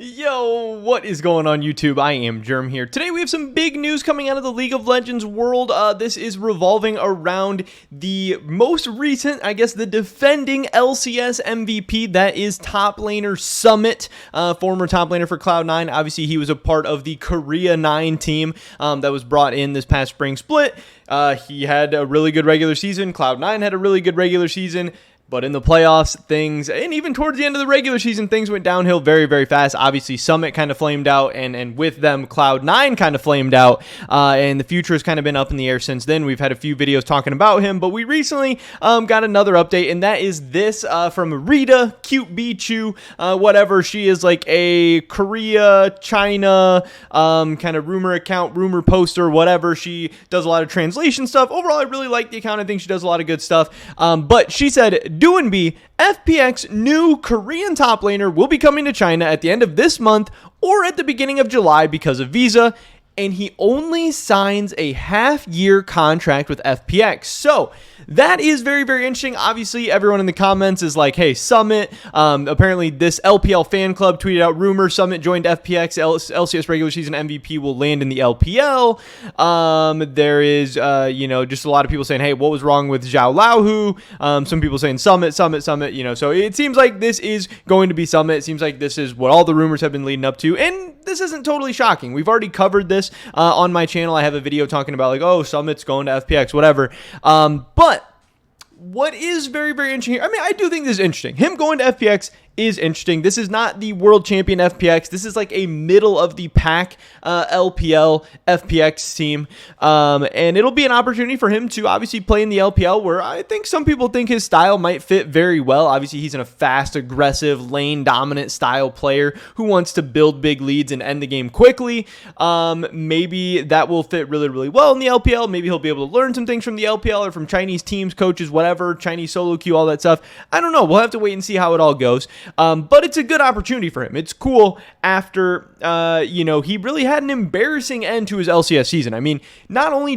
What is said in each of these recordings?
Yo, what is going on YouTube? I am Germ here. Today we have some big news coming out of the League of Legends world. This is revolving around the most recent, the defending LCS MVP, that is top laner Summit, former top laner for Cloud9. Obviously, he was a part of the Korea 9 team that was brought in this past spring split. He had a really good regular season. Cloud9 had a really good regular season. But in the playoffs, and even towards the end of the regular season, things went downhill very, very fast. Obviously, Summit kind of flamed out, and with them, Cloud9 kind of flamed out, and the future has kind of been up in the air since then. We've had a few videos talking about him, but we recently got another update, and that is this from Rita, Cute Bichu, whatever. She is like a Korea, China kind of rumor account, rumor poster, whatever. She does a lot of translation stuff. Overall, I really like the account. I think she does a lot of good stuff, but she said, Doinb, FPX new Korean top laner will be coming to China at the end of this month or at the beginning of July because of visa, and he only signs a half-year contract with FPX. So that is very, very interesting. Obviously, everyone in the comments is like, hey, Summit. Apparently, this LPL fan club tweeted out, rumor Summit joined FPX. LCS regular season MVP will land in the LPL. There is, just a lot of people saying, hey, what was wrong with Zhao Laohu? Some people saying Summit. So it seems like this is going to be Summit. It seems like this is what all the rumors have been leading up to. And this isn't totally shocking. We've already covered this on my channel. I have a video talking about like, oh, Summit's going to FPX, whatever. But what is very, very interesting here, I do think this is interesting. Him going to FPX is interesting. This is not the world champion FPX. This is like a middle of the pack LPL FPX team. And it'll be an opportunity for him to obviously play in the LPL, where I think some people think his style might fit very well. Obviously, he's in a fast, aggressive, lane dominant style player who wants to build big leads and end the game quickly. Maybe that will fit really, really well in the LPL. Maybe he'll be able to learn some things from the LPL or from Chinese teams, coaches, whatever, Chinese solo queue, all that stuff. I don't know. We'll have to wait and see how it all goes. But it's a good opportunity for him. It's cool after, he really had an embarrassing end to his LCS season. I mean, not only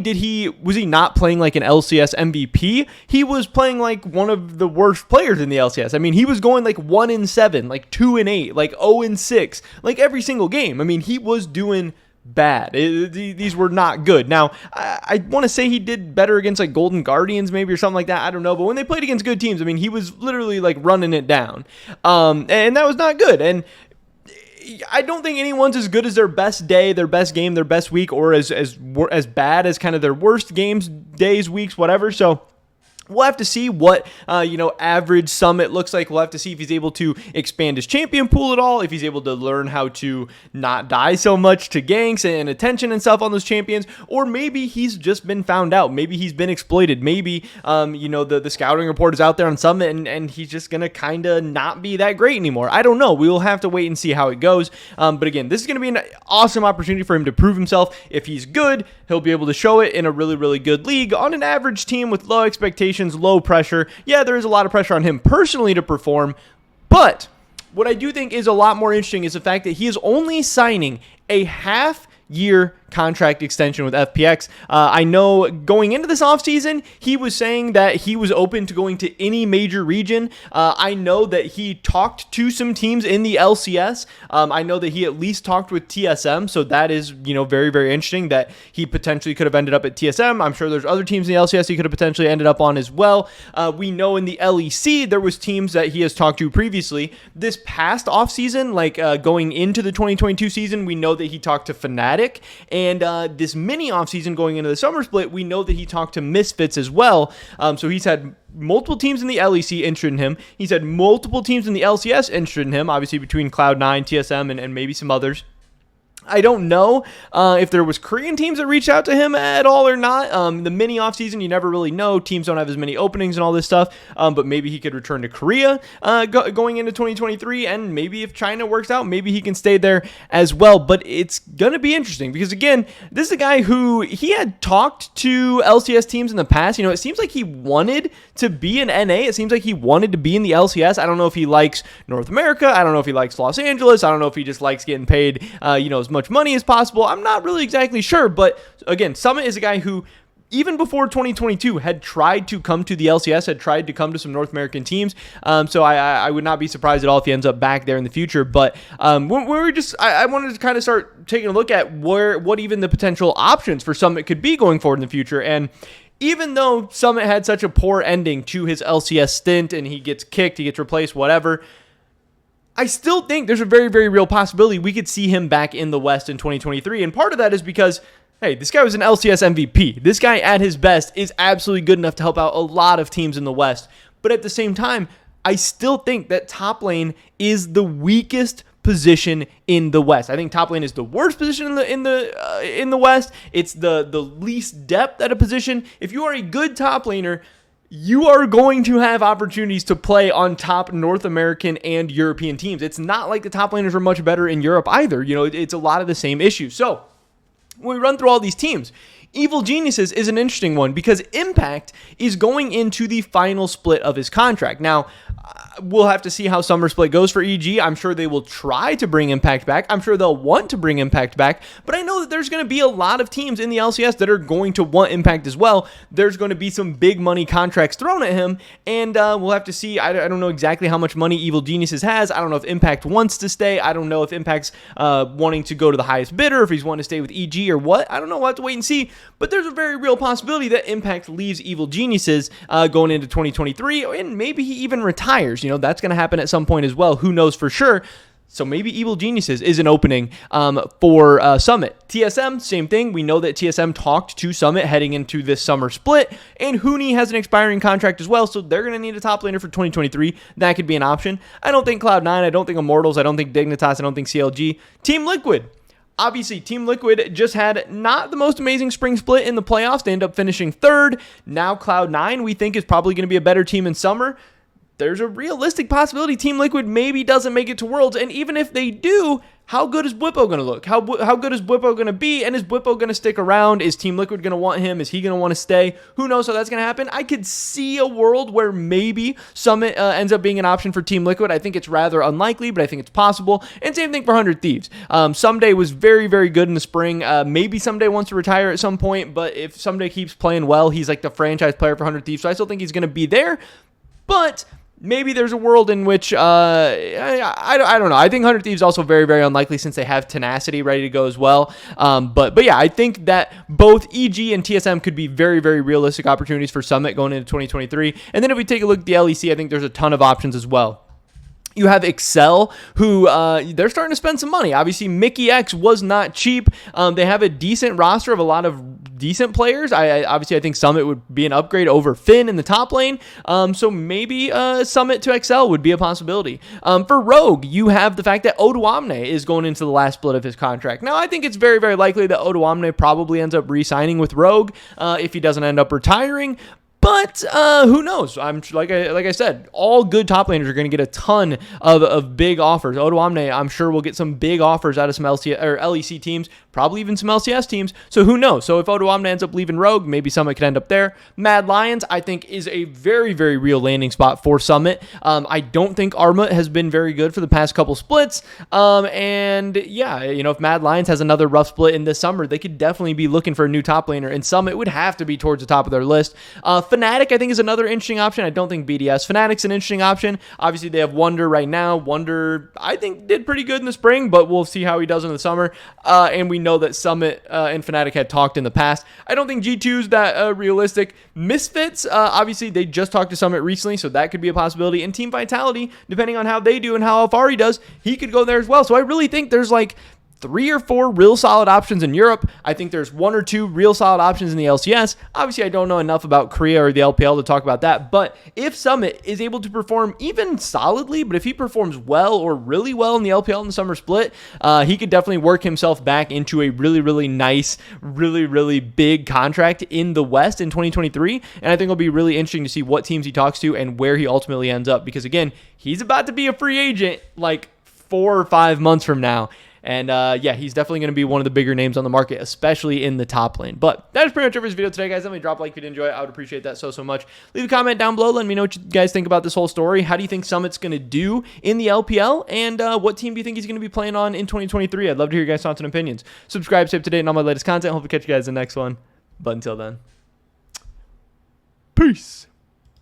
was he not playing like an LCS MVP, he was playing like one of the worst players in the LCS. I mean, he was going like 1-7, like 2-8, like 0-6, like every single game. I mean, he was doing bad. These were not good. Now, I want to say he did better against like Golden Guardians maybe or something like that. I don't know. But when they played against good teams, I mean, he was literally like running it down. And that was not good. And I don't think anyone's as good as their best day, their best game, their best week, or as bad as kind of their worst games, days, weeks, whatever. So we'll have to see what, average Summit looks like. We'll have to see if he's able to expand his champion pool at all, if he's able to learn how to not die so much to ganks and attention and stuff on those champions, or maybe he's just been found out. Maybe he's been exploited. Maybe, the scouting report is out there on Summit and he's just going to kind of not be that great anymore. I don't know. We will have to wait and see how it goes. But again, this is going to be an awesome opportunity for him to prove himself. If he's good, he'll be able to show it in a really, really good league on an average team with low expectations, low pressure. Yeah, there is a lot of pressure on him personally to perform, but what I do think is a lot more interesting is the fact that he is only signing a half-year contract extension with FPX. I know going into this offseason, he was saying that he was open to going to any major region. I know that he talked to some teams in the LCS. I know that he at least talked with TSM, so that is, very, very interesting that he potentially could have ended up at TSM. I'm sure there's other teams in the LCS he could have potentially ended up on as well. We know in the LEC, there was teams that he has talked to previously. This past offseason, like going into the 2022 season, we know that he talked to Fnatic, and this mini offseason going into the summer split, we know that he talked to Misfits as well. So he's had multiple teams in the LEC interested in him. He's had multiple teams in the LCS interested in him, obviously between Cloud9, TSM, and maybe some others. I don't know if there was Korean teams that reached out to him at all or not. The mini offseason, you never really know. Teams don't have as many openings and all this stuff. But maybe he could return to Korea going into 2023. And maybe if China works out, maybe he can stay there as well. But it's going to be interesting because, again, this is a guy who he had talked to LCS teams in the past. It seems like he wanted to be in NA. It seems like he wanted to be in the LCS. I don't know if he likes North America. I don't know if he likes Los Angeles. I don't know if he just likes getting paid, as much money as possible. I'm not really exactly sure, but again, Summit is a guy who even before 2022, had tried to come to the LCS, had tried to come to some North American teams. So I would not be surprised at all if he ends up back there in the future. But I wanted to kind of start taking a look at what even the potential options for Summit could be going forward in the future. And even though Summit had such a poor ending to his LCS stint and he gets kicked, he gets replaced, whatever, I still think there's a very, very real possibility we could see him back in the West in 2023. And part of that is because, hey, this guy was an LCS MVP. This guy at his best is absolutely good enough to help out a lot of teams in the West. But at the same time, I still think that top lane is the weakest position in the West. I think top lane is the worst position in the West. It's the least depth at a position. If you are a good top laner, you are going to have opportunities to play on top North American and European teams. It's not like the top laners are much better in Europe either. You know, it's a lot of the same issues. So when we run through all these teams, Evil Geniuses is an interesting one because Impact is going into the final split of his contract. Now, we'll have to see how summer split goes for EG. I'm sure they will try to bring Impact back. I'm sure they'll want to bring Impact back, but I know that there's going to be a lot of teams in the LCS that are going to want Impact as well. There's going to be some big money contracts thrown at him, and we'll have to see. I don't know exactly how much money Evil Geniuses has. I don't know if Impact wants to stay. I don't know if Impact's wanting to go to the highest bidder, if he's wanting to stay with EG or what. I don't know. We'll have to wait and see, but there's a very real possibility that Impact leaves Evil Geniuses going into 2023, and maybe he even retires. You know, that's going to happen at some point as well. Who knows for sure? So maybe Evil Geniuses is an opening for Summit. TSM, same thing. We know that TSM talked to Summit heading into this summer split, and Huni has an expiring contract as well, so they're going to need a top laner for 2023. That could be an option. I don't think Cloud9, I don't think Immortals, I don't think Dignitas, I don't think CLG. Team Liquid. Obviously, Team Liquid just had not the most amazing spring split in the playoffs. They end up finishing third. Now Cloud9, we think, is probably going to be a better team in summer. There's a realistic possibility Team Liquid maybe doesn't make it to Worlds, and even if they do, how good is Bwipo going to look? How good is Bwipo going to be, and is Bwipo going to stick around? Is Team Liquid going to want him? Is he going to want to stay? Who knows how that's going to happen? I could see a world where maybe Summit ends up being an option for Team Liquid. I think it's rather unlikely, but I think it's possible, and same thing for 100 Thieves. Someday was very, very good in the spring. Maybe Someday wants to retire at some point, but if Someday keeps playing well, he's like the franchise player for 100 Thieves, so I still think he's going to be there, but maybe there's a world in which, I don't know. I think 100 Thieves also very, very unlikely since they have Tenacity ready to go as well. But yeah, I think that both EG and TSM could be very, very realistic opportunities for Summit going into 2023. And then if we take a look at the LEC, I think there's a ton of options as well. You have Excel, who they're starting to spend some money. Obviously, Mickey X was not cheap. They have a decent roster of a lot of decent players. I think Summit would be an upgrade over Finn in the top lane. So maybe Summit to Excel would be a possibility. For Rogue, you have the fact that Odoamne is going into the last split of his contract. Now, I think it's very, very likely that Odoamne probably ends up re-signing with Rogue if he doesn't end up retiring. But who knows? I'm like I said, all good top laners are going to get a ton of big offers. Odoamne, I'm sure, will get some big offers out of some LEC teams, probably even some LCS teams. So who knows? So if Odoamne ends up leaving Rogue, maybe Summit could end up there. Mad Lions, I think, is a very, very real landing spot for Summit. I don't think Armut has been very good for the past couple splits. And yeah, you know, if Mad Lions has another rough split in this summer, they could definitely be looking for a new top laner, and Summit would have to be towards the top of their list. Fnatic, I think, is another interesting option. I don't think BDS. Fnatic's an interesting option. Obviously, they have Wunder right now. Wunder, I think, did pretty good in the spring, but we'll see how he does in the summer. And we know that Summit and Fnatic had talked in the past. I don't think G2's that realistic. Misfits, obviously, they just talked to Summit recently, so that could be a possibility. And Team Vitality, depending on how they do and how Alfari does, he could go there as well. So I really think there's like 3 or 4 real solid options in Europe. I think there's 1 or 2 real solid options in the LCS. Obviously, I don't know enough about Korea or the LPL to talk about that, but if Summit is able to perform even solidly, but if he performs well or really well in the LPL in the summer split, he could definitely work himself back into a really, really nice, really, really big contract in the West in 2023, and I think it'll be really interesting to see what teams he talks to and where he ultimately ends up, because again, he's about to be a free agent like 4 or 5 months from now. And yeah, he's definitely going to be one of the bigger names on the market, especially in the top lane. But that is pretty much it for this video today, guys. Let me drop a like if you did enjoy it. I would appreciate that so much. Leave a comment down below. Let me know what you guys think about this whole story. How do you think Summit's going to do in the LPL? And what team do you think he's going to be playing on in 2023? I'd love to hear your guys' thoughts and opinions. Subscribe, stay up to date on all my latest content. Hope to catch you guys in the next one. But until then. Peace.